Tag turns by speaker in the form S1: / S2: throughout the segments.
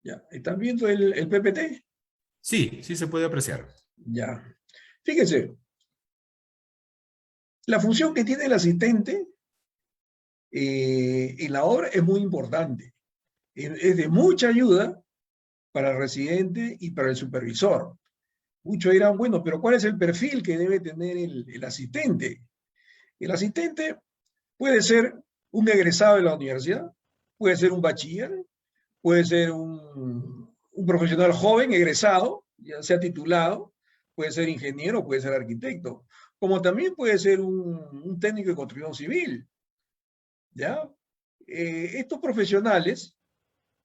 S1: Ya. ¿Están viendo el PPT?
S2: Sí, sí se puede apreciar.
S1: Ya. Fíjense, la función que tiene el asistente en la obra es muy importante. Es de mucha ayuda para el residente y para el supervisor. Muchos dirán, bueno, pero ¿cuál es el perfil que debe tener el asistente? El asistente puede ser un egresado de la universidad, puede ser un bachiller, puede ser un profesional joven, egresado, ya sea titulado, puede ser ingeniero, puede ser arquitecto, como también puede ser un técnico de construcción civil, ¿ya? Estos profesionales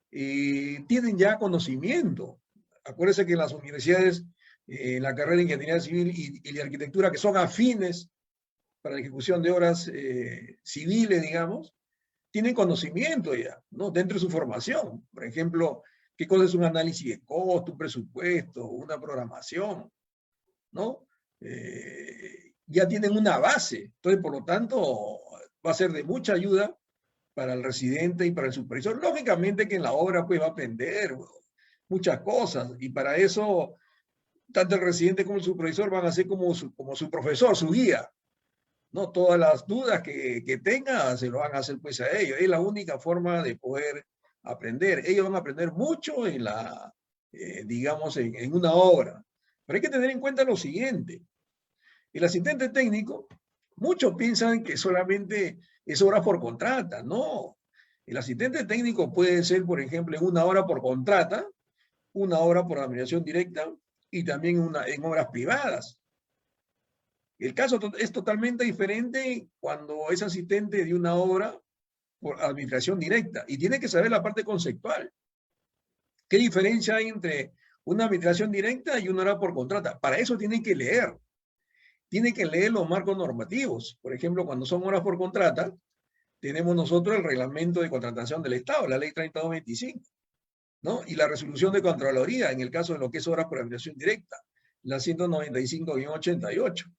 S1: tienen ya conocimiento. Acuérdense que en las universidades, la carrera de ingeniería civil y de arquitectura, que son afines para la ejecución de obras civiles, digamos, tienen conocimiento ya, ¿no? Dentro de su formación. Por ejemplo, qué cosa es un análisis de costo, un presupuesto, una programación, ¿no? Ya tienen una base. Entonces, por lo tanto, va a ser de mucha ayuda para el residente y para el supervisor. Lógicamente que en la obra pues va a aprender muchas cosas y para eso tanto el residente como el supervisor van a ser como su profesor, su guía. No todas las dudas que tenga se lo van a hacer pues a ellos. Es la única forma de poder aprender. Ellos van a aprender mucho en la, digamos, en una obra. Pero hay que tener en cuenta lo siguiente. El asistente técnico, muchos piensan que solamente es hora por contrata. No. El asistente técnico puede ser, por ejemplo, en una hora por contrata, una hora por administración directa y también en obras privadas. El caso es totalmente diferente cuando es asistente de una obra por administración directa y tiene que saber la parte conceptual. ¿Qué diferencia hay entre una administración directa y una hora por contrata? Para eso tiene que leer los marcos normativos. Por ejemplo, cuando son horas por contrata, tenemos nosotros el reglamento de contratación del Estado, la ley 3225, ¿no? Y la resolución de Contraloría, en el caso de lo que es horas por administración directa, la 195-88.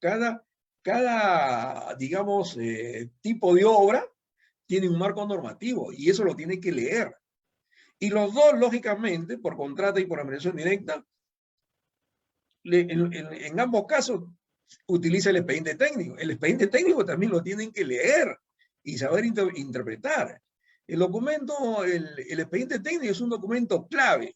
S1: Cada digamos, tipo de obra tiene un marco normativo y eso lo tiene que leer. Y los dos, lógicamente, por contrata y por administración directa, en ambos casos utiliza el expediente técnico. El expediente técnico también lo tienen que leer y saber interpretar. El documento, el expediente técnico es un documento clave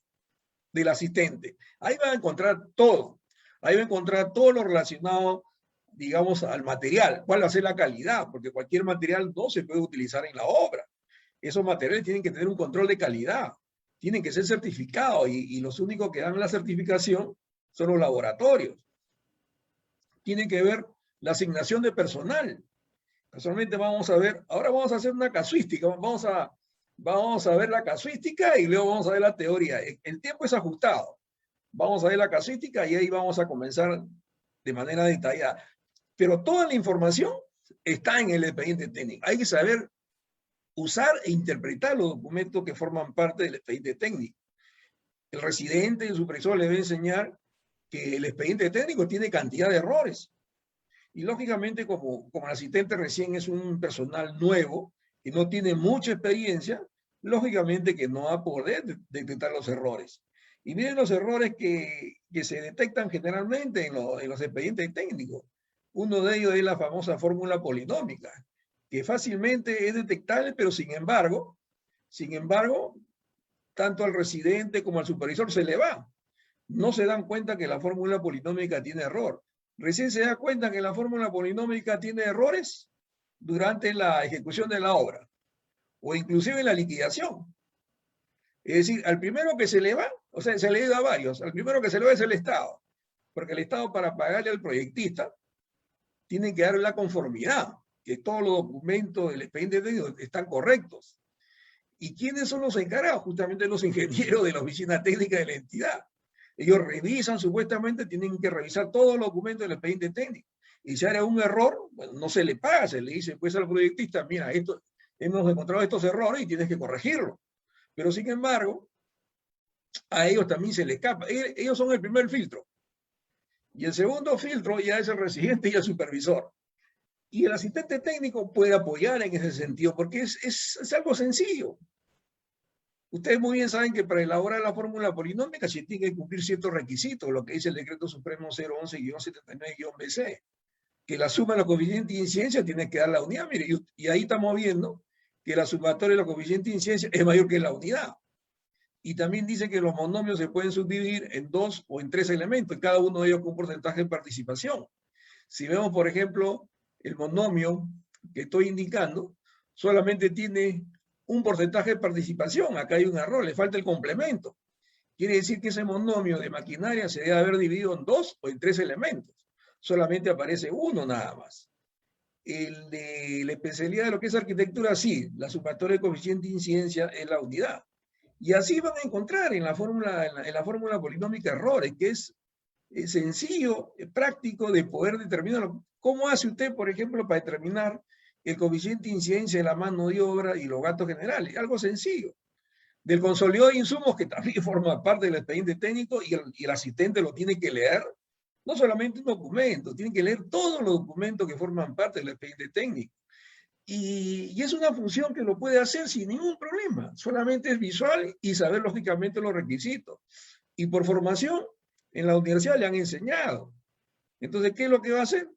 S1: del asistente. Ahí va a encontrar todo. Ahí va a encontrar todo lo relacionado, digamos, al material. ¿Cuál va a ser la calidad? Porque cualquier material no se puede utilizar en la obra. Esos materiales tienen que tener un control de calidad. Tienen que ser certificados y los únicos que dan la certificación son los laboratorios. Tienen que ver la asignación de personal. Casualmente vamos a ver, ahora vamos a hacer una casuística, vamos a ver la casuística y luego vamos a ver la teoría. El tiempo es ajustado. Vamos a ver la casuística y ahí vamos a comenzar de manera detallada. Pero toda la información está en el expediente técnico. Hay que saber usar e interpretar los documentos que forman parte del expediente técnico. El residente, el supervisor le debe enseñar que el expediente técnico tiene cantidad de errores. Y lógicamente, como el asistente recién es un personal nuevo y no tiene mucha experiencia, lógicamente que no va a poder detectar los errores. Y miren los errores que se detectan generalmente en los expedientes técnicos. Uno de ellos es la famosa fórmula polinómica, que fácilmente es detectable, pero sin embargo, tanto al residente como al supervisor se le va. No se dan cuenta que la fórmula polinómica tiene error. Recién se da cuenta que la fórmula polinómica tiene errores durante la ejecución de la obra o inclusive en la liquidación. Es decir, al primero que se le va, o sea, se le da a varios, al primero que se le va es el Estado, porque el Estado para pagarle al proyectista tiene que darle la conformidad, que todos los documentos del expediente técnico están correctos. ¿Y quiénes son los encargados? Justamente los ingenieros de la oficina técnica de la entidad. Ellos revisan, supuestamente, tienen que revisar todos los documentos del expediente técnico. Y si hay un error, bueno, no se le paga, se le dice pues al proyectista, mira, hemos encontrado estos errores y tienes que corregirlo. Pero sin embargo, a ellos también se les escapa. Ellos son el primer filtro. Y el segundo filtro ya es el residente y el supervisor. Y el asistente técnico puede apoyar en ese sentido, porque es algo sencillo. Ustedes muy bien saben que para elaborar la fórmula polinómica se tiene que cumplir ciertos requisitos, lo que dice el Decreto Supremo 011-79-BC, que la suma de los coeficientes de incidencia tiene que dar la unidad. Mire, y ahí estamos viendo que la sumatoria de los coeficientes de incidencia es mayor que la unidad. Y también dice que los monomios se pueden subdividir en 2 o en 3 elementos, y cada uno de ellos con un porcentaje de participación. Si vemos, por ejemplo, el monomio que estoy indicando, solamente tiene un porcentaje de participación. Acá hay un error, le falta el complemento. Quiere decir que ese monomio de maquinaria se debe haber dividido en 2 o en 3 elementos. Solamente aparece uno nada más. El de la especialidad de lo que es arquitectura, sí, la sumatoria de coeficiente de incidencia es la unidad. Y así van a encontrar en la fórmula polinómica errores, que es sencillo, práctico de poder determinarlo. ¿Cómo hace usted, por ejemplo, para determinar el coeficiente de incidencia de la mano de obra y los gastos generales? Algo sencillo. Del consolidado de insumos, que también forma parte del expediente técnico, y el asistente lo tiene que leer, no solamente un documento, tiene que leer todos los documentos que forman parte del expediente técnico. Y es una función que lo puede hacer sin ningún problema, solamente es visual y saber lógicamente los requisitos. Y por formación, en la universidad le han enseñado. Entonces, ¿qué es lo que va a hacer?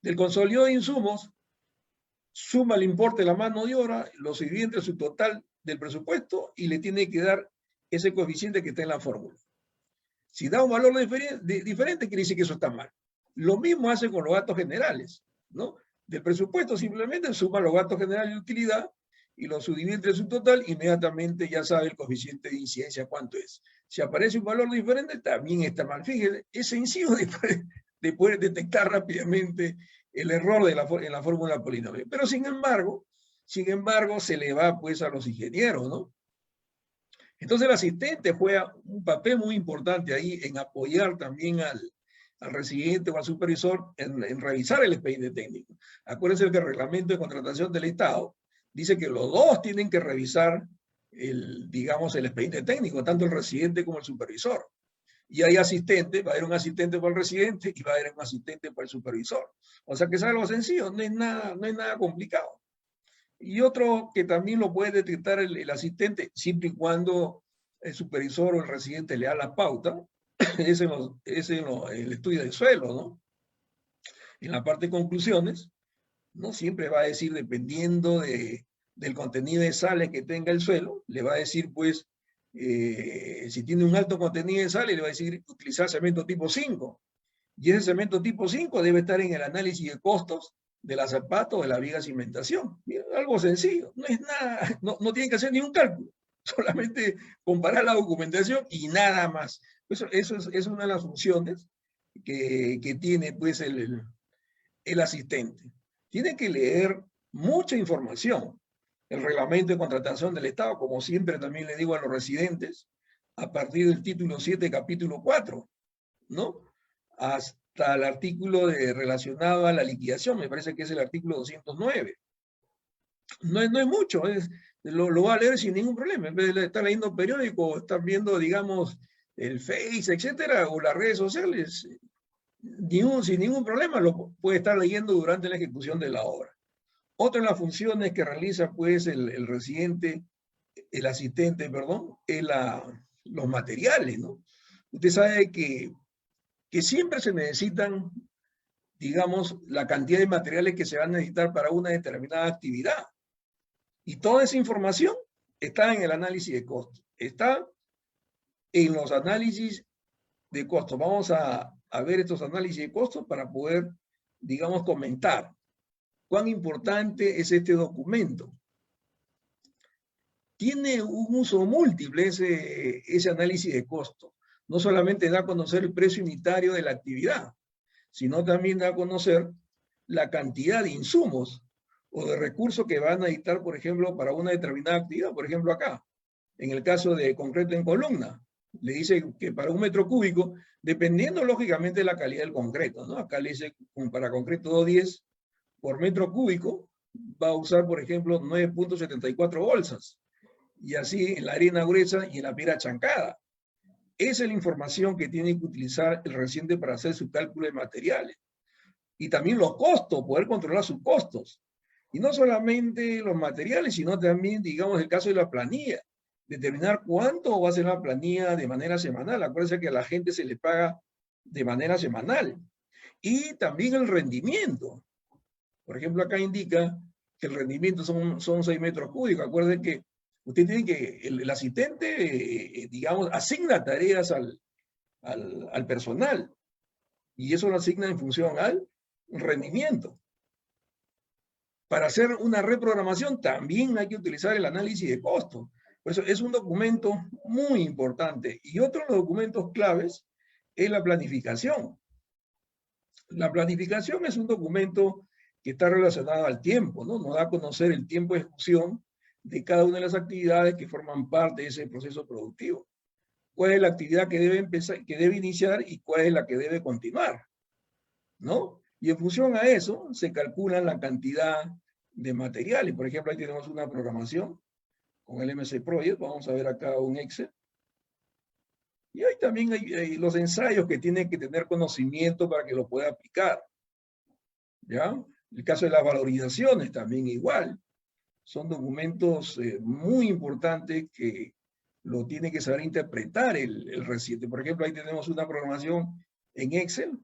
S1: Del consolidado de insumos, suma el importe de la mano de obra, lo divide entre su total del presupuesto y le tiene que dar ese coeficiente que está en la fórmula. Si da un valor diferente, quiere decir que eso está mal. Lo mismo hace con los gastos generales, ¿no? Del presupuesto simplemente suma los gastos generales de utilidad y lo subdivide entre su total, inmediatamente ya sabe el coeficiente de incidencia cuánto es. Si aparece un valor diferente, también está mal. Fíjense, es sencillo de poder detectar rápidamente el error en la fórmula polinomial. Pero sin embargo, se le va pues a los ingenieros, ¿no? Entonces el asistente juega un papel muy importante ahí en apoyar también al residente o al supervisor en revisar el expediente técnico. Acuérdense que el reglamento de contratación del Estado dice que los dos tienen que revisar digamos, el expediente técnico, tanto el residente como el supervisor. Y hay asistente, va a haber un asistente para el residente y va a haber un asistente para el supervisor. O sea que es algo sencillo, no es nada complicado. Y otro que también lo puede detectar el asistente, siempre y cuando el supervisor o el residente le da la pauta, es en el estudio del suelo, ¿no? En la parte de conclusiones, ¿no? Siempre va a decir, dependiendo del contenido de sales que tenga el suelo, le va a decir, pues, si tiene un alto contenido de sales, le va a decir utilizar cemento tipo 5. Y ese cemento tipo 5 debe estar en el análisis de costos de la zapato o de la viga cimentación. Mira, algo sencillo, no es nada, no tienen que hacer ningún cálculo, solamente comparar la documentación y nada más. Eso es una de las funciones que tiene pues el asistente. Tiene que leer mucha información. El reglamento de contratación del Estado, como siempre también le digo a los residentes, a partir del título 7, capítulo 4, ¿no? Hasta el artículo relacionado a la liquidación, me parece que es el artículo 209. No es mucho, lo va a leer sin ningún problema. En vez de estar leyendo periódico, estar viendo, digamos, el Face, etcétera, o las redes sociales, sin ningún problema lo puede estar leyendo durante la ejecución de la obra. Otra de las funciones que realiza pues el residente, el asistente, perdón, es los materiales, ¿no? Usted sabe que siempre se necesitan, digamos, la cantidad de materiales que se van a necesitar para una determinada actividad. Y toda esa información está en el análisis de costos, está en los análisis de costos. Vamos a ver estos análisis de costos para poder, digamos, comentar cuán importante es este documento. Tiene un uso múltiple ese análisis de costos. No solamente da a conocer el precio unitario de la actividad, sino también da a conocer la cantidad de insumos o de recursos que van a necesitar, por ejemplo, para una determinada actividad. Por ejemplo, acá, en el caso de concreto en columna, le dice que para un metro cúbico, dependiendo lógicamente de la calidad del concreto, ¿no? Acá le dice para concreto 210 por metro cúbico, va a usar, por ejemplo, 9.74 bolsas. Y así en la arena gruesa y en la piedra chancada. Esa es la información que tiene que utilizar el residente para hacer su cálculo de materiales. Y también los costos, poder controlar sus costos. Y no solamente los materiales, sino también, digamos, el caso de la planilla. Determinar cuánto va a ser la planilla de manera semanal. Acuérdense que a la gente se le paga de manera semanal. Y también el rendimiento. Por ejemplo, acá indica que el rendimiento son 6 metros cúbicos. Acuérdense que usted tiene que, el asistente, digamos, asigna tareas al personal. Y eso lo asigna en función al rendimiento. Para hacer una reprogramación también hay que utilizar el análisis de costo. Por eso es un documento muy importante. Y otro de los documentos claves es la planificación. La planificación es un documento que está relacionado al tiempo, ¿no? Nos da a conocer el tiempo de ejecución de cada una de las actividades que forman parte de ese proceso productivo. ¿Cuál es la actividad que debe empezar, que debe iniciar y cuál es la que debe continuar? ¿No? Y en función a eso se calcula la cantidad de materiales. Por ejemplo, ahí tenemos una programación con el MC Project. Vamos a ver acá un Excel. Y ahí también hay los ensayos que tienen que tener conocimiento para que lo pueda aplicar. ¿Ya? El caso de las valorizaciones también igual. Son documentos muy importantes que lo tiene que saber interpretar el residente. Por ejemplo, ahí tenemos una programación en Excel,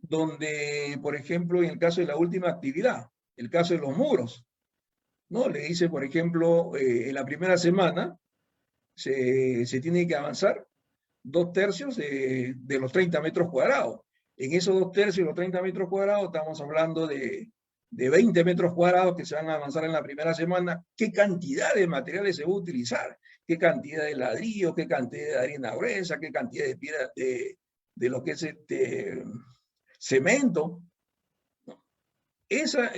S1: donde, por ejemplo, en el caso de la última actividad, el caso de los muros, ¿no? Le dice, por ejemplo, en la primera semana se tiene que avanzar 2/3 de los 30 metros cuadrados. En esos 2/3 de los 30 metros cuadrados estamos hablando de 20 metros cuadrados que se van a avanzar en la primera semana. ¿Qué cantidad de materiales se va a utilizar? ¿Qué cantidad de ladrillo? ¿Qué cantidad de harina gruesa? ¿Qué cantidad de piedra de lo que es cemento? Esa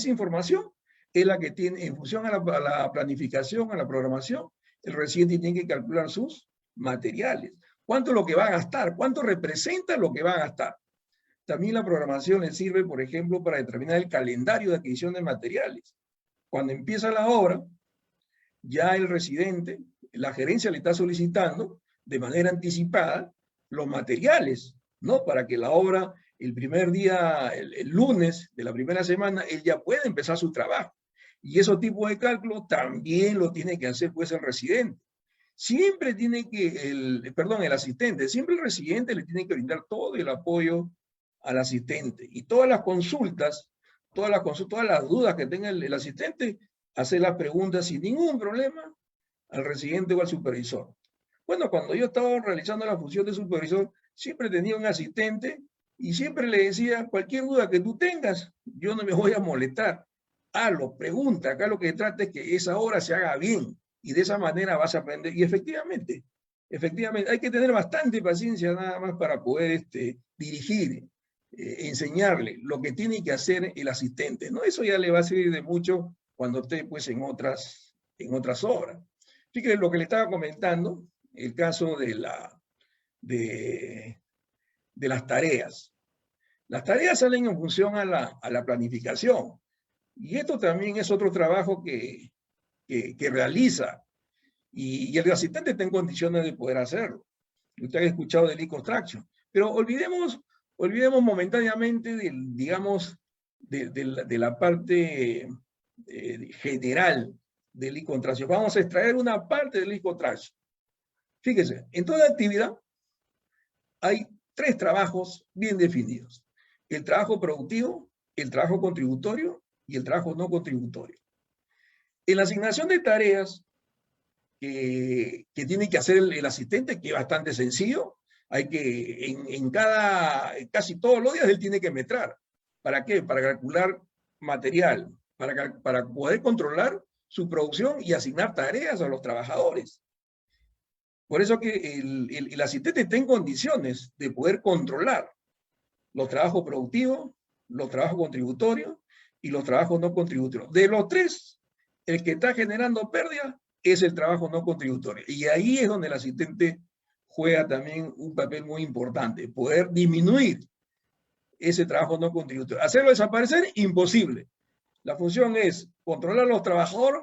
S1: información es la que tiene, en función a la planificación, a la programación, el residente tiene que calcular sus materiales. ¿Cuánto es lo que va a gastar? ¿Cuánto representa lo que va a gastar? También la programación le sirve, por ejemplo, para determinar el calendario de adquisición de materiales. Cuando empieza la obra, ya el residente, la gerencia le está solicitando de manera anticipada los materiales, ¿no? Para que la obra, el primer día, el lunes de la primera semana, él ya puede empezar su trabajo. Y esos tipos de cálculos también lo tiene que hacer pues el residente. Siempre tiene que, el asistente, siempre el residente le tiene que brindar todo el apoyo al asistente. Y todas las consultas, todas las dudas que tenga el asistente, hacer las preguntas sin ningún problema al residente o al supervisor. Bueno, cuando yo estaba realizando la función de supervisor, siempre tenía un asistente y siempre le decía, cualquier duda que tú tengas, yo no me voy a molestar. Hazlo, pregunta, acá lo que trata es que esa obra se haga bien y de esa manera vas a aprender. Y efectivamente, hay que tener bastante paciencia nada más para poder dirigir, enseñarle lo que tiene que hacer el asistente, ¿no? Eso ya le va a servir de mucho cuando esté pues en otras obras. Fíjense lo que le estaba comentando, el caso de las tareas. Las tareas salen en función a la planificación. Y esto también es otro trabajo que realiza. Y el asistente está en condiciones de poder hacerlo. Usted ha escuchado del e-construction. Pero olvidemos momentáneamente de la parte general del e-construction. Vamos a extraer una parte del e-construction. Fíjese, en toda actividad hay 3 trabajos bien definidos. El trabajo productivo, el trabajo contributorio y el trabajo no contributorio. En la asignación de tareas que tiene que hacer el asistente, que es bastante sencillo, hay que, casi todos los días él tiene que metrar. ¿Para qué? Para calcular material, para poder controlar su producción y asignar tareas a los trabajadores. Por eso que el asistente está en condiciones de poder controlar los trabajos productivos, los trabajos contributorios y los trabajos no contributorios. De los 3, el que está generando pérdida es el trabajo no contributorio. Y ahí es donde el asistente juega también un papel muy importante, poder disminuir ese trabajo no contributorio. Hacerlo desaparecer, imposible. La función es controlar a los trabajadores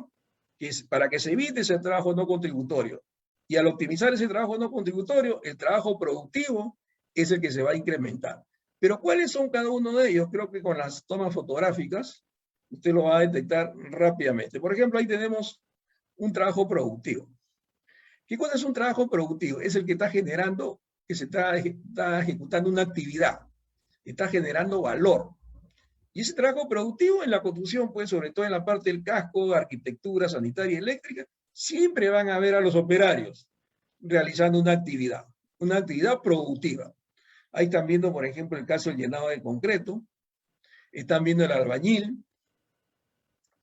S1: para que se evite ese trabajo no contributorio. Y al optimizar ese trabajo no contributorio, el trabajo productivo es el que se va a incrementar. Pero ¿cuáles son cada uno de ellos? Creo que con las tomas fotográficas usted lo va a detectar rápidamente. Por ejemplo, ahí tenemos un trabajo productivo. ¿Qué cosa es un trabajo productivo? Es el que está generando, que se está ejecutando una actividad, está generando valor. Y ese trabajo productivo en la construcción, pues sobre todo en la parte del casco, arquitectura, sanitaria y eléctrica, siempre van a ver a los operarios realizando una actividad productiva. Ahí están viendo, por ejemplo, el caso del llenado de concreto, están viendo el albañil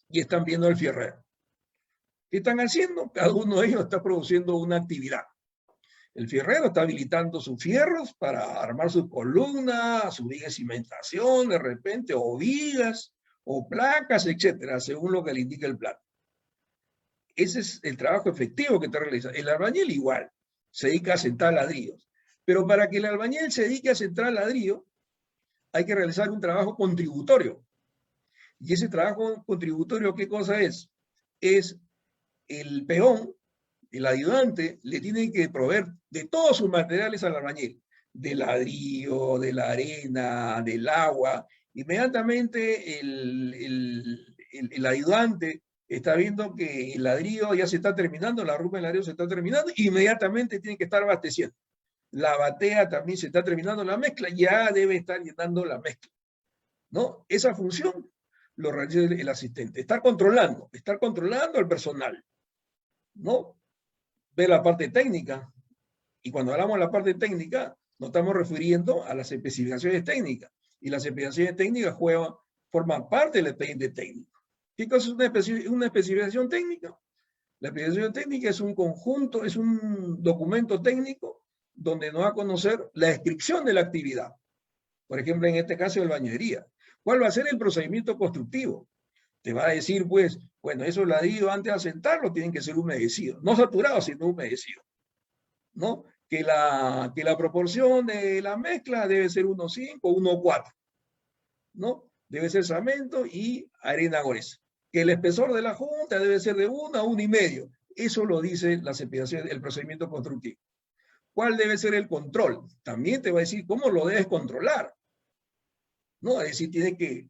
S1: y están viendo el fierrero. ¿Qué están haciendo? Cada uno de ellos está produciendo una actividad. El fierrero está habilitando sus fierros para armar sus columnas, su viga de cimentación, de repente, o vigas, o placas, etcétera, según lo que le indica el plan. Ese es el trabajo efectivo que está realizando. El albañil igual, se dedica a sentar ladrillos. Pero para que el albañil se dedique a sentar ladrillo, hay que realizar un trabajo contributorio. Y ese trabajo contributorio, ¿qué cosa es? Es el peón, el ayudante, le tiene que proveer de todos sus materiales al albañil, del ladrillo, de la arena, del agua. Inmediatamente el ayudante está viendo que el ladrillo ya se está terminando, la ruma del ladrillo se está terminando, inmediatamente tiene que estar abasteciendo. La batea también se está terminando la mezcla, ya debe estar llenando la mezcla, ¿no? Esa función lo realiza el asistente, estar controlando al personal, ¿no? Ver la parte técnica, y cuando hablamos de la parte técnica, nos estamos refiriendo a las especificaciones técnicas, y las especificaciones técnicas forman parte del expediente técnico. ¿Qué cosa es una especificación técnica? La especificación técnica es un conjunto, es un documento técnico donde nos va a conocer la descripción de la actividad. Por ejemplo, en este caso de bañería. ¿Cuál va a ser el procedimiento constructivo? Te va a decir, pues, bueno, esos ladrillos antes de asentarlos tienen que ser humedecidos. No saturados, sino humedecidos, ¿no? Que la proporción de la mezcla debe ser 1,5, 1,4, ¿no? Debe ser cemento y arena gruesa. Que el espesor de la junta debe ser de 1 a 1,5. Eso lo dice la especificación, el procedimiento constructivo. ¿Cuál debe ser el control? También te va a decir cómo lo debes controlar, ¿no? Es decir, tiene que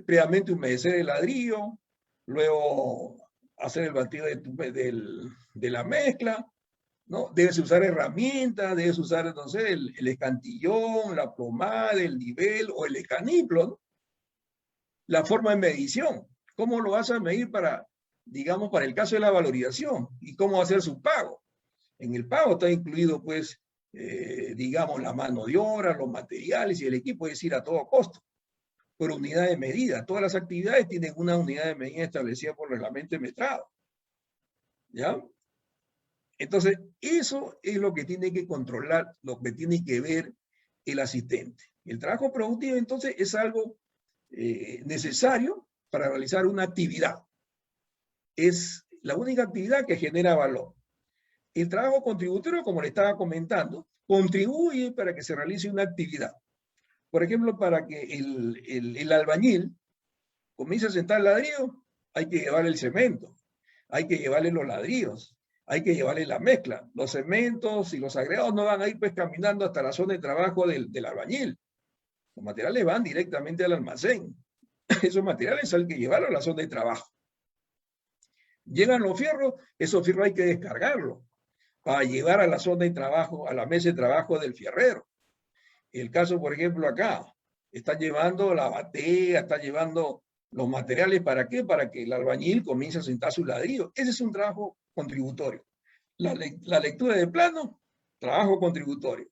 S1: previamente humedecer el ladrillo, luego hacer el batido de la mezcla, ¿no? Debes usar herramientas, debes usar, no sé, el escantillón, la plomada, el nivel o el escaniplo, ¿no? La forma de medición, ¿cómo lo vas a medir para, digamos, para el caso de la valorización? ¿Y cómo va a ser su pago? En el pago está incluido, pues, digamos, la mano de obra, los materiales y el equipo, es decir, a todo costo, por unidad de medida. Todas las actividades tienen una unidad de medida establecida por reglamento de metrado. ¿Ya? Entonces, eso es lo que tiene que controlar, lo que tiene que ver el asistente. El trabajo productivo, entonces, es algo necesario para realizar una actividad. Es la única actividad que genera valor. El trabajo contributorio, como le estaba comentando, contribuye para que se realice una actividad. Por ejemplo, para que el albañil comience a sentar ladrillo, hay que llevarle el cemento, hay que llevarle los ladrillos, hay que llevarle la mezcla. Los cementos y los agregados no van a ir pues caminando hasta la zona de trabajo del albañil. Los materiales van directamente al almacén. Esos materiales hay que llevarlos a la zona de trabajo. Llegan los fierros, esos fierros hay que descargarlos para llevar a la zona de trabajo, a la mesa de trabajo del fierrero. El caso, por ejemplo, acá, están llevando la batea, están llevando los materiales, ¿para qué? Para que el albañil comience a sentar su ladrillo. Ese es un trabajo contributorio. La lectura de plano, trabajo contributorio.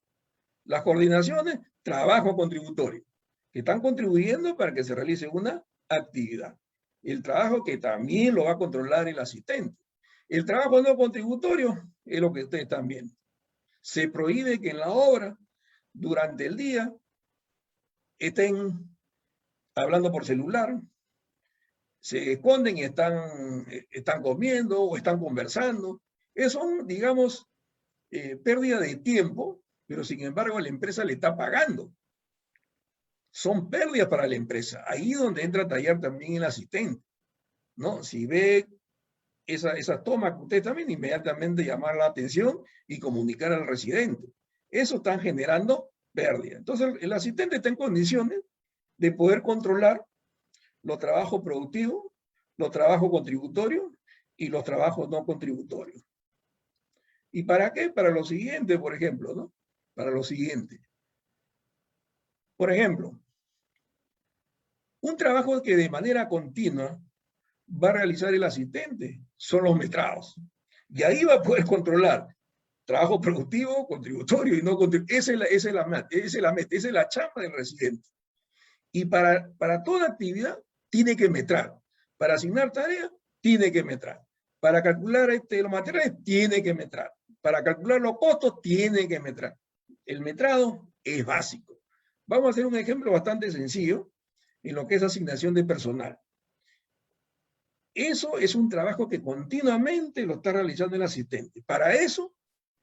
S1: Las coordinaciones, trabajo contributorio, que están contribuyendo para que se realice una actividad. El trabajo que también lo va a controlar el asistente. El trabajo no contributorio es lo que ustedes están viendo. Se prohíbe que en la obra, durante el día, estén hablando por celular, se esconden y están comiendo o están conversando. Son, digamos, pérdida de tiempo, pero sin embargo la empresa le está pagando. Son pérdidas para la empresa. Ahí es donde entra a tallar también el asistente, ¿no? Si ve esa toma que usted también, inmediatamente llamar la atención y comunicar al residente. Eso están generando pérdida. Entonces el asistente está en condiciones de poder controlar los trabajos productivos, los trabajos contributorios y los trabajos no contributorios. ¿Y para qué? Para lo siguiente, por ejemplo, ¿no? Para lo siguiente. Por ejemplo, un trabajo que de manera continua va a realizar el asistente son los metrados. Y ahí va a poder controlar trabajo productivo, contributorio y no contributorio. Esa es la chamba del residente. Y para toda actividad tiene que metrar. Para asignar tareas, tiene que metrar. Para calcular los materiales, tiene que metrar. Para calcular los costos, tiene que metrar. El metrado es básico. Vamos a hacer un ejemplo bastante sencillo en lo que es asignación de personal. Eso es un trabajo que continuamente lo está realizando el asistente. Para eso,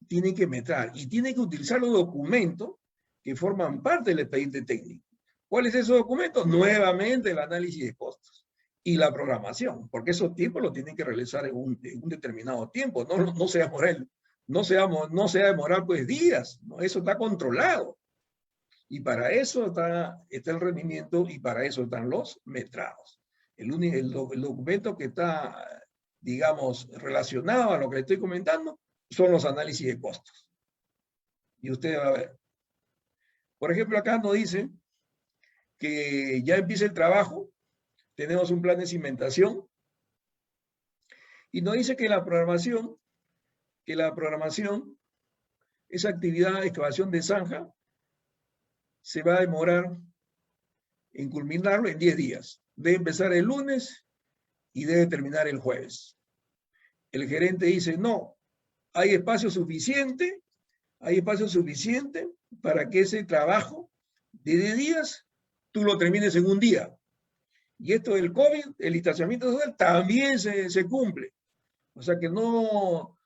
S1: tiene que metrar y tiene que utilizar los documentos que forman parte del expediente técnico. ¿Cuál es ese documento? Nuevamente el análisis de costos y la programación, porque esos tiempos los tienen que realizar en un determinado tiempo, no se va a demorar pues días, ¿no? Eso está controlado. Y para eso está el rendimiento y para eso están los metrados. El documento que está, digamos, relacionado a lo que le estoy comentando son los análisis de costos. Y usted va a ver. Por ejemplo, acá nos dice que ya empieza el trabajo, tenemos un plan de cimentación, y nos dice que la programación, esa actividad de excavación de zanja, se va a demorar en culminarlo en 10 días. Debe empezar el lunes y debe terminar el jueves. El gerente dice, no, hay espacio suficiente para que ese trabajo de 10 días tú lo termines en un día. Y esto del COVID, el distanciamiento social, también se cumple. O sea que no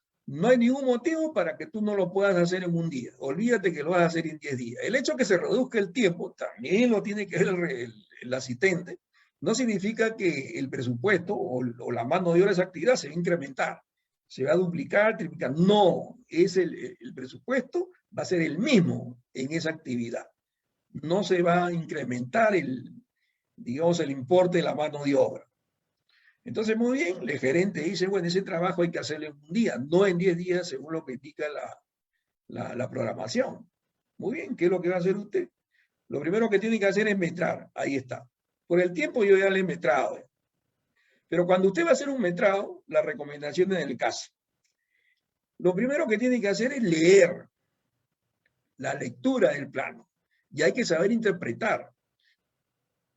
S1: hay ningún motivo para que tú no lo puedas hacer en un día. Olvídate que lo vas a hacer en 10 días. El hecho de que se reduzca el tiempo, también lo tiene que ver el asistente. No significa que el presupuesto o la mano de obra de esa actividad se va a incrementar, se va a duplicar, triplicar. No, el presupuesto va a ser el mismo en esa actividad. No se va a incrementar digamos, el importe de la mano de obra. Entonces, muy bien, el gerente dice, bueno, ese trabajo hay que hacerlo en un día, no en 10 días, según lo que indica la programación. Muy bien, ¿qué es lo que va a hacer usted? Lo primero que tiene que hacer es metrar, ahí está. Por el tiempo yo ya le he metrado. Pero cuando usted va a hacer un metrado, la recomendación en el caso, lo primero que tiene que hacer es leer la lectura del plano. Y hay que saber interpretar.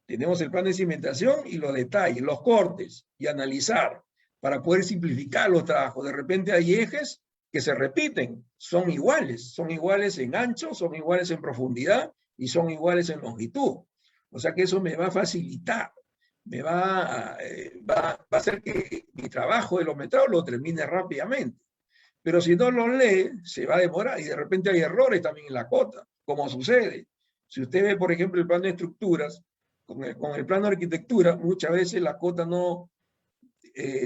S1: Tenemos el plan de cimentación y los detalles, los cortes, y analizar para poder simplificar los trabajos. De repente hay ejes que se repiten, son iguales en ancho, son iguales en profundidad y son iguales en longitud. O sea que eso me va a facilitar, va a hacer que mi trabajo de los metrados lo termine rápidamente. Pero si no lo lee, se va a demorar y de repente hay errores también en la cota, como sucede. Si usted ve, por ejemplo, el plan de estructuras, con el plano de arquitectura, muchas veces las cotas no,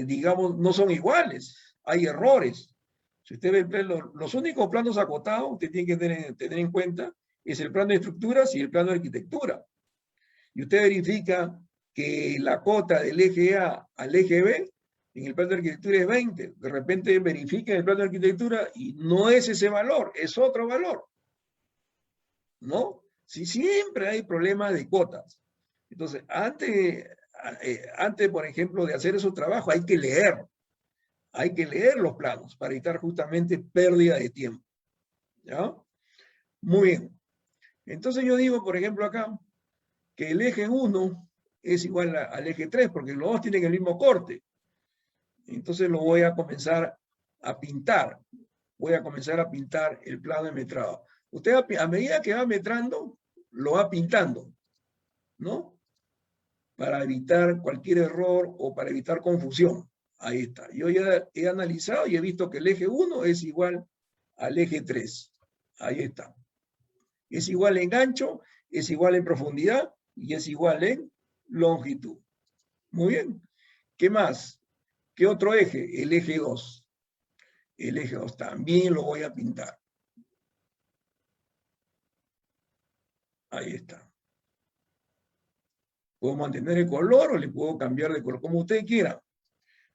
S1: digamos, no son iguales, hay errores. Si usted ve los únicos planos acotados, usted tiene que tener en cuenta, es el plano de estructuras y el plano de arquitectura. Y usted verifica que la cota del eje A al eje B, en el plano de arquitectura es 20, de repente verifica el plano de arquitectura y no es ese valor, es otro valor. ¿No? Si siempre hay problemas de cotas. Entonces, antes, por ejemplo, de hacer esos trabajos, hay que leer los planos para evitar justamente pérdida de tiempo. ¿Ya? Muy bien. Entonces yo digo, por ejemplo, acá, que el eje 1 es igual al eje 3, porque los dos tienen el mismo corte. Entonces lo voy a comenzar a pintar. Voy a comenzar a pintar el plano de metrado. Usted a medida que va metrando, lo va pintando, ¿no? Para evitar cualquier error o para evitar confusión. Ahí está. Yo ya he analizado y he visto que el eje 1 es igual al eje 3. Ahí está. Es igual en ancho, es igual en profundidad y es igual en longitud. Muy bien. ¿Qué más? ¿Qué otro eje? El eje 2. El eje 2 también lo voy a pintar. Ahí está. Puedo mantener el color o le puedo cambiar de color, como usted quiera.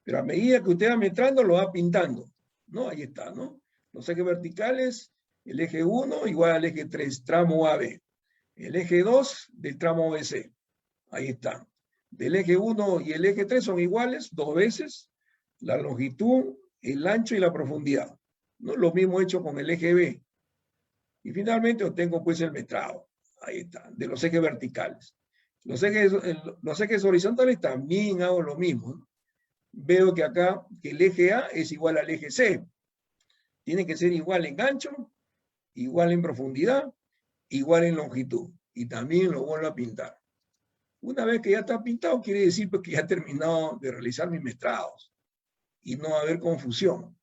S1: Pero a medida que usted va metrando, lo va pintando, ¿no? Ahí está, ¿no? Los ejes verticales, el eje 1 igual al eje 3, tramo AB. El eje 2 del tramo BC. Ahí está. Del eje 1 y el eje 3 son iguales, 2 veces, la longitud, el ancho y la profundidad. ¿No? Lo mismo hecho con el eje B. Y finalmente obtengo pues el metrado. Ahí está, de los ejes verticales. Los ejes horizontales también hago lo mismo, ¿no? Veo que acá que el eje A es igual al eje C. Tiene que ser igual en ancho, igual en profundidad, igual en longitud. Y también lo vuelvo a pintar. Una vez que ya está pintado, quiere decir pues, que ya he terminado de realizar mis metrados. Y no va a haber confusión.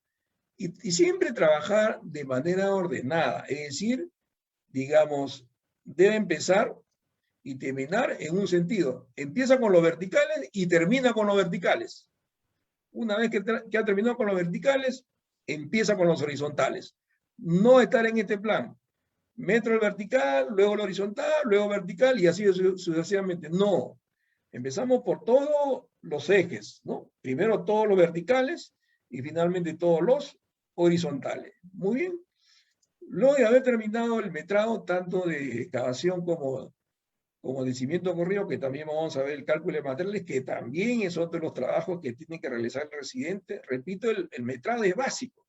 S1: Y siempre trabajar de manera ordenada. Es decir, digamos, debe empezar y terminar en un sentido. Empieza con los verticales y termina con los verticales. Una vez que ha terminado con los verticales, empieza con los horizontales. No estar en este plan. Metro el vertical, luego el horizontal, luego vertical y así sucesivamente. No. Empezamos por todos los ejes, ¿no? Primero todos los verticales y finalmente todos los horizontales. Muy bien. Luego de haber terminado el metrado tanto de excavación como de cimiento corrido, que también vamos a ver el cálculo de materiales, que también es otro de los trabajos que tiene que realizar el residente. Repito, el metrado es básico.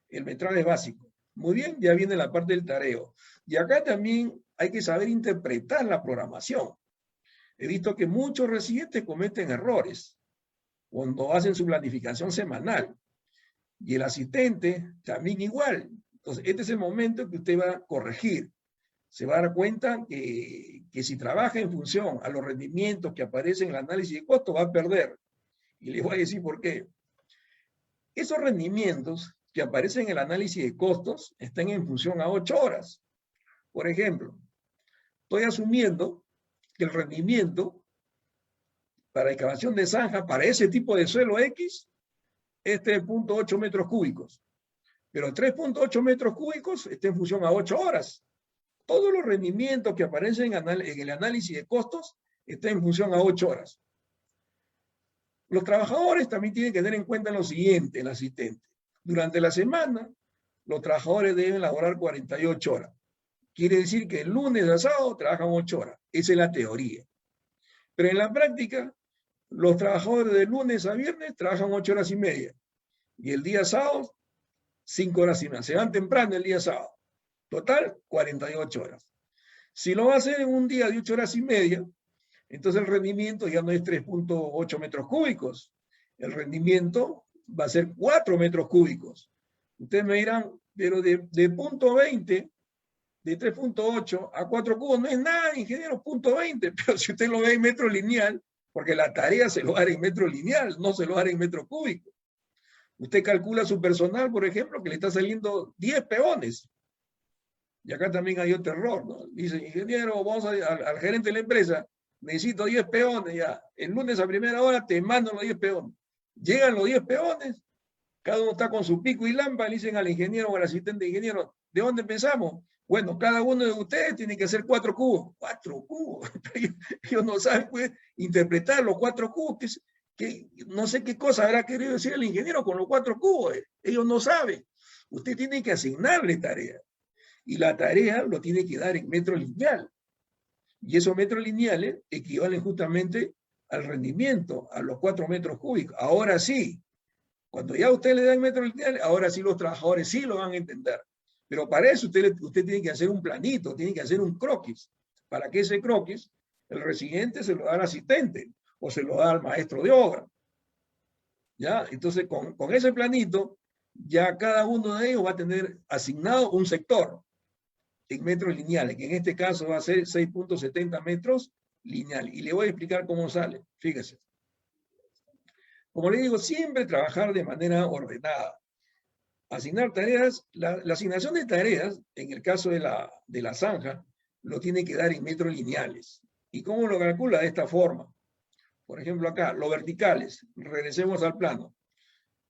S1: El metrado es básico. Muy bien, ya viene la parte del tareo. Y acá también hay que saber interpretar la programación. He visto que muchos residentes cometen errores cuando hacen su planificación semanal. Y el asistente también igual. Entonces, este es el momento que usted va a corregir. Se va a dar cuenta que si trabaja en función a los rendimientos que aparecen en el análisis de costo, va a perder. Y les voy a decir por qué. Esos rendimientos que aparecen en el análisis de costos están en función a 8 horas. Por ejemplo, estoy asumiendo que el rendimiento para excavación de zanja para ese tipo de suelo X es 3.8 metros cúbicos. Pero 3.8 metros cúbicos está en función a 8 horas. Todos los rendimientos que aparecen en el análisis de costos están en función a 8 horas. Los trabajadores también tienen que tener en cuenta lo siguiente, el asistente. Durante la semana, los trabajadores deben laborar 48 horas. Quiere decir que el lunes a sábado trabajan 8 horas. Esa es la teoría. Pero en la práctica, los trabajadores de lunes a viernes trabajan 8 horas y media. Y el día sábado, 5 horas y media. Se van temprano el día sábado. Total, 48 horas. Si lo va a hacer en un día de 8 horas y media, entonces el rendimiento ya no es 3.8 metros cúbicos. El rendimiento va a ser 4 metros cúbicos. Ustedes me dirán, pero de punto 20, de 3.8 a 4 cubos no es nada, ingeniero, punto 20, pero si usted lo ve en metro lineal, porque la tarea se lo hará en metro lineal, no se lo hará en metro cúbico. Usted calcula su personal, por ejemplo, que le está saliendo 10 peones. Y acá también hay otro error, ¿no? Dice, ingeniero, vamos al gerente de la empresa, necesito 10 peones ya. El lunes a primera hora te mandan los 10 peones. Llegan los 10 peones, cada uno está con su pico y lámpara, le dicen al ingeniero o al asistente de ingeniero, ¿de dónde empezamos? Bueno, cada uno de ustedes tiene que hacer 4 cubos. 4 cubos. Ellos no saben pues, interpretar los 4 cubos. Que no sé qué cosa habrá querido decir el ingeniero con los 4 cubos. Ellos no saben. Usted tiene que asignarle tarea. Y la tarea lo tiene que dar en metro lineal. Y esos metros lineales equivalen justamente al rendimiento, a los 4 metros cúbicos. Ahora sí, cuando ya usted le da en metros lineales, ahora sí los trabajadores sí lo van a entender. Pero para eso usted tiene que hacer un planito, tiene que hacer un croquis. Para que ese croquis, el residente se lo da al asistente o se lo da al maestro de obra. ¿Ya? Entonces, con ese planito, ya cada uno de ellos va a tener asignado un sector en metros lineales, que en este caso va a ser 6.70 metros lineal. Y le voy a explicar cómo sale. Fíjese. Como le digo, siempre trabajar de manera ordenada. Asignar tareas, la asignación de tareas, en el caso de la zanja, lo tiene que dar en metros lineales. ¿Y cómo lo calcula? De esta forma. Por ejemplo, acá, los verticales. Regresemos al plano.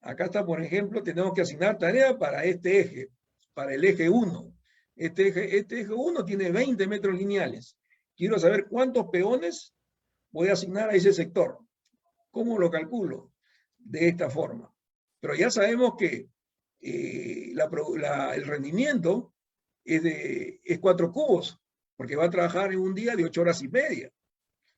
S1: Acá está, por ejemplo, tenemos que asignar tarea para este eje, para el eje 1. Este eje 1 tiene 20 metros lineales. Quiero saber cuántos peones voy a asignar a ese sector. ¿Cómo lo calculo? De esta forma. Pero ya sabemos que el rendimiento es 4 cubos, porque va a trabajar en un día de 8 horas y media.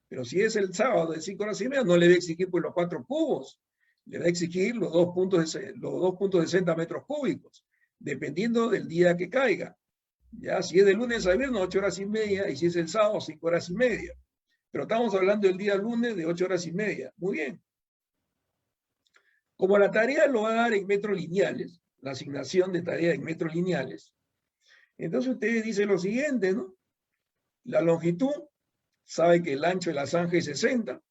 S1: Pero si es el sábado de 5 horas y media, no le va a exigir pues, los 4 cubos, le va a exigir los 2.60 metros cúbicos, dependiendo del día que caiga. Ya, si es de lunes a viernes, 8 horas y media, y si es el sábado, 5 horas y media. Pero estamos hablando del día lunes de 8 horas y media. Muy bien. Como la tarea lo va a dar en metros lineales, la asignación de tarea en metros lineales, entonces ustedes dicen lo siguiente, ¿no? La longitud, sabe que el ancho de la zanja es 60,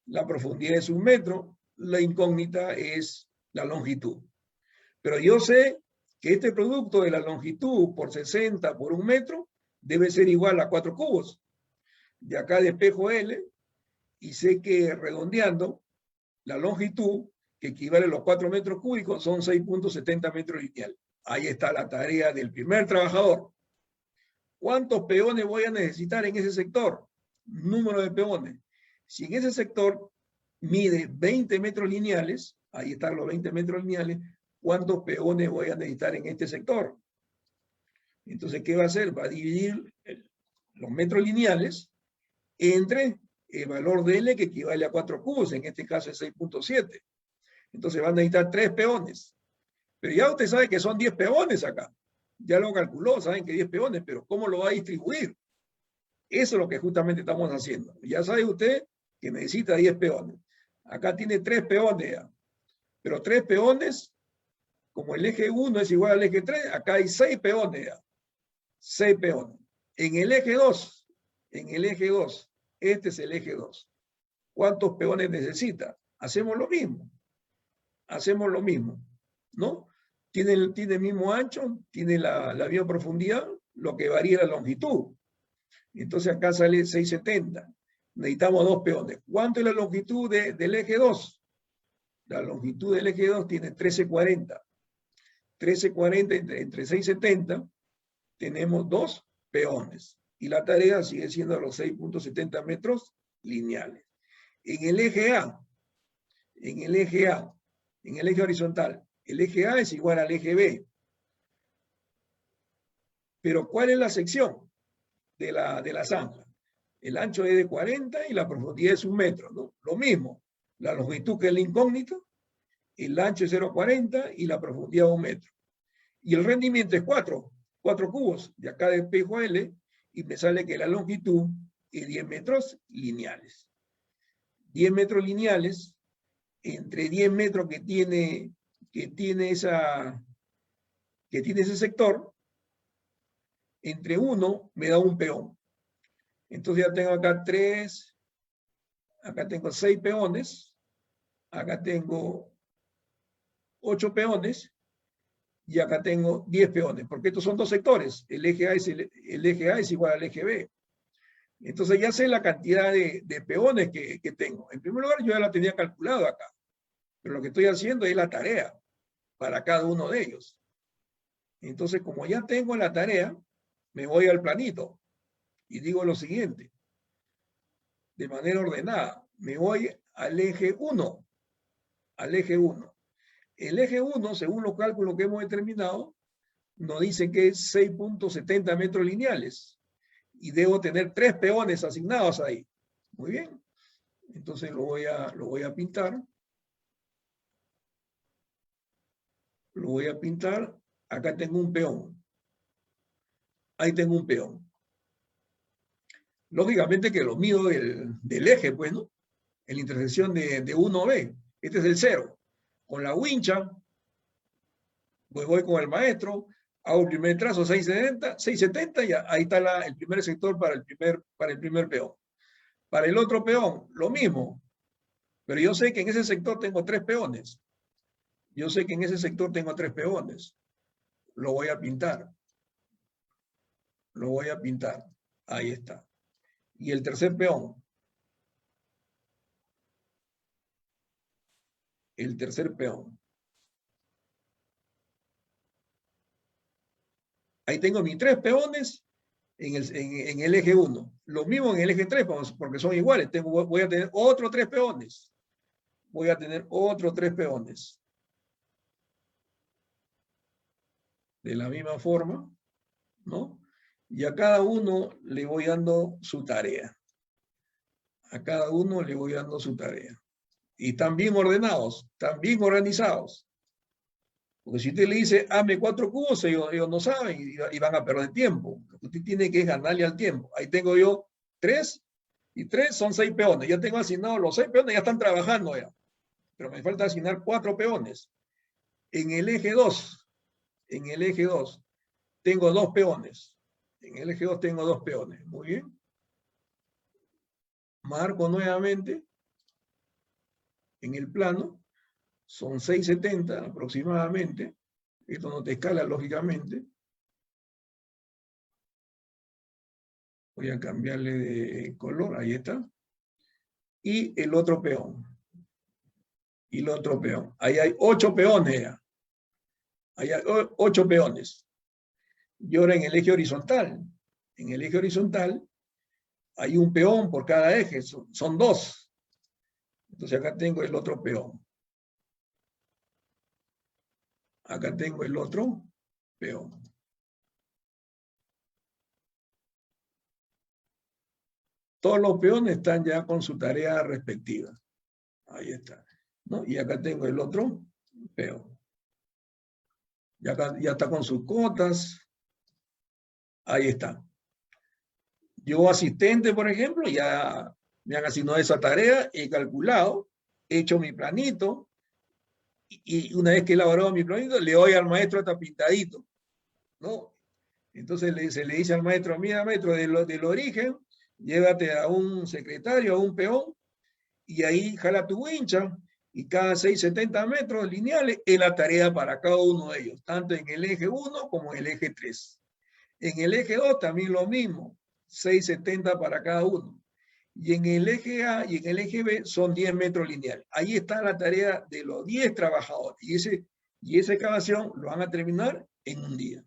S1: la profundidad es 1 metro, la incógnita es la longitud. Pero yo sé que este producto de la longitud por 60 por 1 metro debe ser igual a 4 cubos. De acá despejo L y sé que redondeando la longitud, que equivale a los 4 metros cúbicos, son 6.70 metros lineales. Ahí está la tarea del primer trabajador. ¿Cuántos peones voy a necesitar en ese sector? Número de peones. Si en ese sector mide 20 metros lineales, ahí están los 20 metros lineales, ¿cuántos peones voy a necesitar en este sector? Entonces, ¿qué va a hacer? Va a dividir los metros lineales entre el valor de L, que equivale a 4 cubos, en este caso es 6.7. Entonces van a necesitar 3 peones. Pero ya usted sabe que son 10 peones acá. Ya lo calculó, saben que 10 peones, pero ¿cómo lo va a distribuir? Eso es lo que justamente estamos haciendo. Ya sabe usted que necesita 10 peones. Acá tiene 3 peones ya. Pero 3 peones, como el eje 1 es igual al eje 3, acá hay 6 peones ya. 6 peones. En el eje 2, este es el eje 2. ¿Cuántos peones necesita? Hacemos lo mismo. ¿No? Tiene el mismo ancho, tiene la misma profundidad, lo que varía la longitud. Entonces acá sale 670. Necesitamos 2 peones. ¿Cuánto es la longitud del eje 2? La longitud del eje 2 tiene 1340. 1340 entre 670 tenemos 2 peones. Y la tarea sigue siendo los 6.70 metros lineales. En el eje A, en el eje horizontal, el eje A es igual al eje B. Pero ¿cuál es la sección de la zanja? El ancho es de 40 y la profundidad es 1 metro, ¿no? Lo mismo, la longitud que es la incógnita, el ancho es 0,40 y la profundidad 1 metro. Y el rendimiento es 4 cubos. De acá despejo L y me sale que la longitud es 10 metros lineales. 10 metros lineales, entre 10 metros que tiene ese sector, entre 1 me da 1 peón. Entonces ya tengo acá 3, acá tengo 6 peones, acá tengo 8 peones, y acá tengo 10 peones, porque estos son 2 sectores. El eje A es igual al eje B. Entonces ya sé la cantidad de peones que tengo. En primer lugar, yo ya la tenía calculado acá, pero lo que estoy haciendo es la tarea para cada uno de ellos. Entonces, como ya tengo la tarea, me voy al planito y digo lo siguiente, de manera ordenada. Me voy al eje 1, El eje 1, según los cálculos que hemos determinado, nos dice que es 6.70 metros lineales y debo tener 3 peones asignados ahí. Muy bien. Entonces lo voy a pintar. Lo voy a pintar. Acá tengo un peón. Ahí tengo un peón. Lógicamente que lo mido del eje, pues, ¿no? En la intersección de 1B. Este es el 0. Con la wincha, pues voy con el maestro, hago el primer trazo 670 y ahí está el primer sector para el primer peón. Para el otro peón, lo mismo. Pero yo sé que en ese sector tengo 3 peones. Lo voy a pintar. Ahí está. Y el tercer peón. Ahí tengo mis 3 peones en el eje 1. Lo mismo en el eje 3, porque son iguales. Voy a tener otros 3 peones. Voy a tener otros 3 peones. De la misma forma, ¿no? Y a cada uno le voy dando su tarea. A cada uno le voy dando su tarea. Y están bien ordenados, están bien organizados. Porque si usted le dice, hazme 4 cubos, ellos no saben y van a perder tiempo. Lo que usted tiene que ganarle al tiempo. Ahí tengo yo 3, y 3 son 6 peones. Ya tengo asignados los 6 peones, ya están trabajando ya. Pero me falta asignar 4 peones. En el eje 2, tengo 2 peones. En el eje 2 tengo 2 peones. Muy bien. Marco nuevamente en el plano. Son 670 aproximadamente. Esto no te escala lógicamente. Voy a cambiarle de color. Ahí está. Y el otro peón. Y el otro peón. Ahí hay 8 peones ya. Ahí hay 8 peones. Y ahora en el eje horizontal. En el eje horizontal hay un peón por cada eje. Son 2. Entonces acá tengo el otro peón. Acá tengo el otro peón. Todos los peones están ya con su tarea respectiva. Ahí está. ¿No? Y acá tengo el otro peón. Y acá ya está con sus cotas. Ahí está. Yo asistente, por ejemplo, ya me han asignado esa tarea, he calculado, he hecho mi planito, y una vez que he elaborado mi planito, le doy al maestro hasta pintadito, ¿no? Entonces se le dice al maestro, mira maestro, del origen, llévate a un secretario, a un peón, y ahí jala tu wincha, y cada 670 metros lineales es la tarea para cada uno de ellos, tanto en el eje 1 como en el eje 3. En el eje 2 también lo mismo, 670 para cada uno. Y en el eje A y en el eje B son 10 metros lineales. Ahí está la tarea de los 10 trabajadores. Y esa excavación lo van a terminar en un día.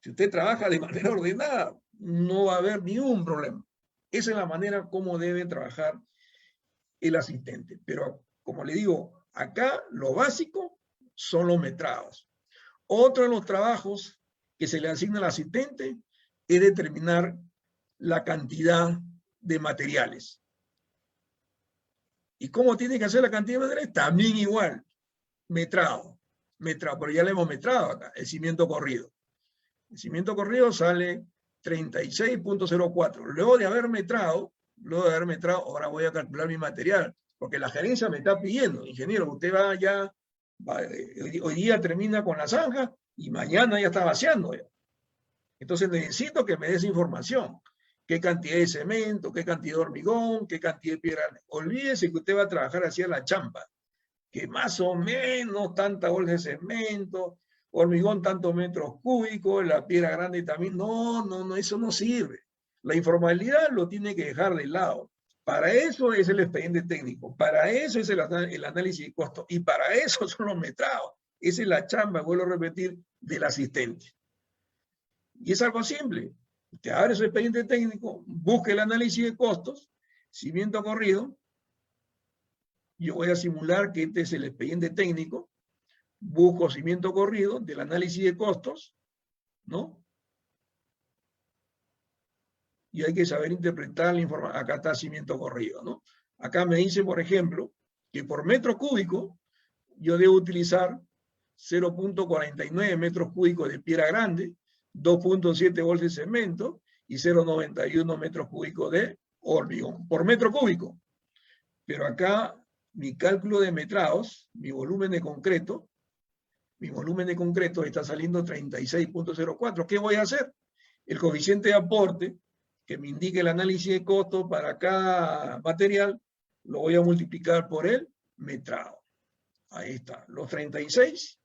S1: Si usted trabaja de manera ordenada, no va a haber ningún problema. Esa es la manera como debe trabajar el asistente. Pero, como le digo, acá lo básico son los metrados. Otro de los trabajos que se le asigna al asistente es determinar la cantidad de materiales. ¿Y cómo tiene que hacer la cantidad de materiales? También igual, metrado, pero ya le hemos metrado acá, el cimiento corrido. El cimiento corrido sale 36.04. Luego de haber metrado, ahora voy a calcular mi material, porque la gerencia me está pidiendo, ingeniero, usted hoy día termina con la zanja y mañana ya está vaciando ya. Entonces necesito que me des información. ¿Qué cantidad de cemento? ¿Qué cantidad de hormigón? ¿Qué cantidad de piedra? Olvídese que usted va a trabajar hacia la champa, que más o menos tanta bolsa de cemento, hormigón tantos metros cúbicos, la piedra grande también. No, eso no sirve. La informalidad lo tiene que dejar de lado. Para eso es el expediente técnico, para eso es el análisis de costo y para eso son los metrados. Esa es la chamba, vuelvo a repetir, del asistente. Y es algo simple. Usted abre su expediente técnico, busque el análisis de costos, cimiento corrido. Yo voy a simular que este es el expediente técnico. Busco cimiento corrido del análisis de costos, ¿no? Y hay que saber interpretar la información. Acá está cimiento corrido, ¿no? Acá me dice, por ejemplo, que por metro cúbico yo debo utilizar 0.49 metros cúbicos de piedra grande, 2.7 bolsas de cemento y 0.91 metros cúbicos de hormigón por metro cúbico. Pero acá mi cálculo de metrados, mi volumen de concreto está saliendo 36.04. ¿Qué voy a hacer? El coeficiente de aporte que me indique el análisis de costo para cada material lo voy a multiplicar por el metrado. Ahí está, los 36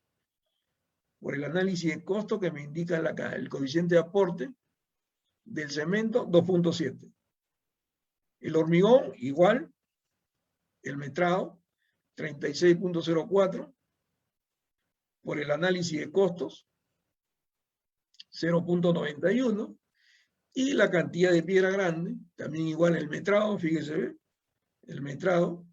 S1: por el análisis de costo que me indica el coeficiente de aporte del cemento, 2.7. El hormigón, igual, el metrado, 36.04, por el análisis de costos, 0.91, y la cantidad de piedra grande, también igual el metrado, fíjese, ¿ve? El metrado,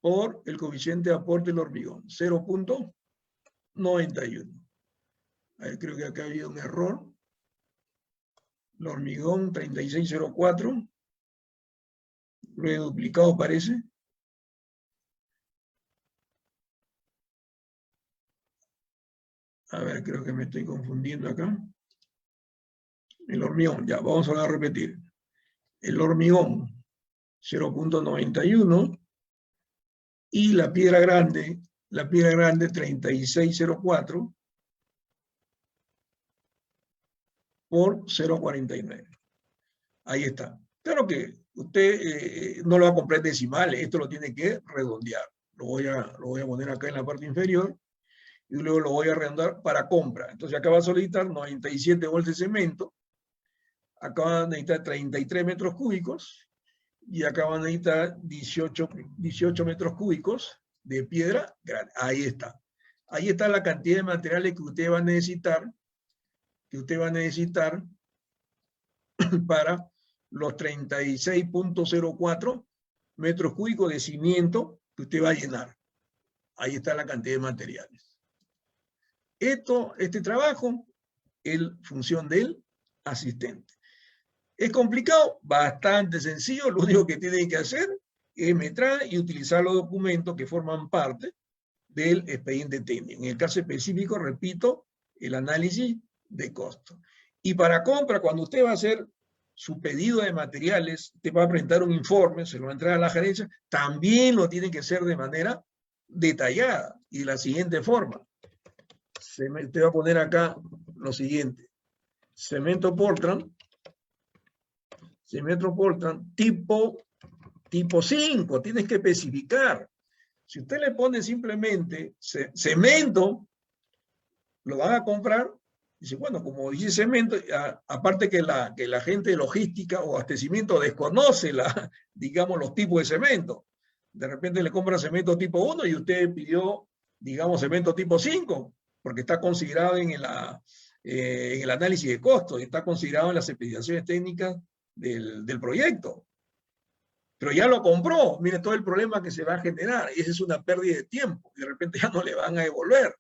S1: por el coeficiente de aporte del hormigón, 0.91. A ver, creo que acá había un error. El hormigón 3604, lo he duplicado parece. A ver, creo que me estoy confundiendo acá. El hormigón, ya, vamos a repetir. El hormigón, 0.91, y la piedra grande 3604 por 0.49. Ahí está. Claro que usted no lo va a comprar en decimales, esto lo tiene que redondear. Lo voy a poner acá en la parte inferior y luego lo voy a redondear para compra. Entonces acá va a solicitar 97 bolsas de cemento, acá van a necesitar 33 metros cúbicos y acá van a necesitar 18 metros cúbicos de piedra grande. Ahí está. Ahí está la cantidad de materiales que usted va a necesitar, para los 36.04 metros cúbicos de cimiento que usted va a llenar. Ahí está la cantidad de materiales. Este trabajo es función del asistente. ¿Es complicado? Bastante sencillo. Lo único que tienen que hacer es meter y utilizar los documentos que forman parte del expediente técnico. En el caso específico, repito, el análisis de costo. Y para compra, cuando usted va a hacer su pedido de materiales, te va a presentar un informe, se lo va a entregar a la gerencia, también lo tiene que hacer de manera detallada y de la siguiente forma. Te va a poner acá lo siguiente. Cemento Portland tipo 5, tienes que especificar. Si usted le pone simplemente cemento, lo van a comprar. Dice, bueno, como dice cemento, aparte que la gente de logística o abastecimiento desconoce digamos, los tipos de cemento. De repente le compra cemento tipo 1 y usted pidió, digamos, cemento tipo 5, porque está considerado en el análisis de costos, está considerado en las especificaciones técnicas del proyecto. Pero ya lo compró, mire todo el problema que se va a generar, y esa es una pérdida de tiempo, de repente ya no le van a devolver,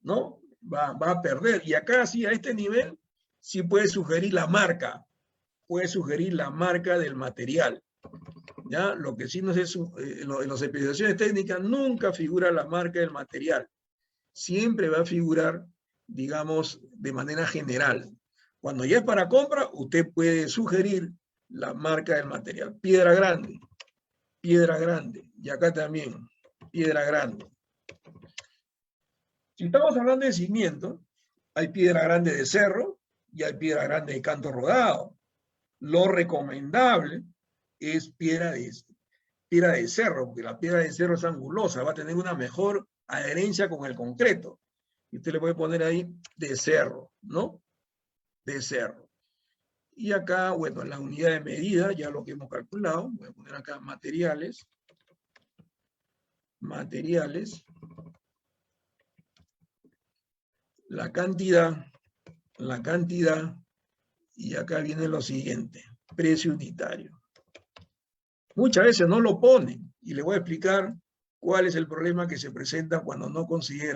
S1: ¿no? Va a perder. Y acá sí, a este nivel, sí puede sugerir la marca del material. ¿Ya? Lo que sí no es, en las especificaciones técnicas nunca figura la marca del material. Siempre va a figurar, digamos, de manera general. Cuando ya es para compra, usted puede sugerir la marca del material. Piedra grande, y acá también, piedra grande. Si estamos hablando de cimiento, hay piedra grande de cerro y hay piedra grande de canto rodado. Lo recomendable es piedra de cerro, porque la piedra de cerro es angulosa, va a tener una mejor adherencia con el concreto. Y usted le puede poner ahí de cerro, ¿no? De cerro. Y acá, bueno, la unidad de medida, ya lo que hemos calculado, voy a poner acá materiales, la cantidad, y acá viene lo siguiente, precio unitario. Muchas veces no lo ponen, y le voy a explicar cuál es el problema que se presenta cuando no consideran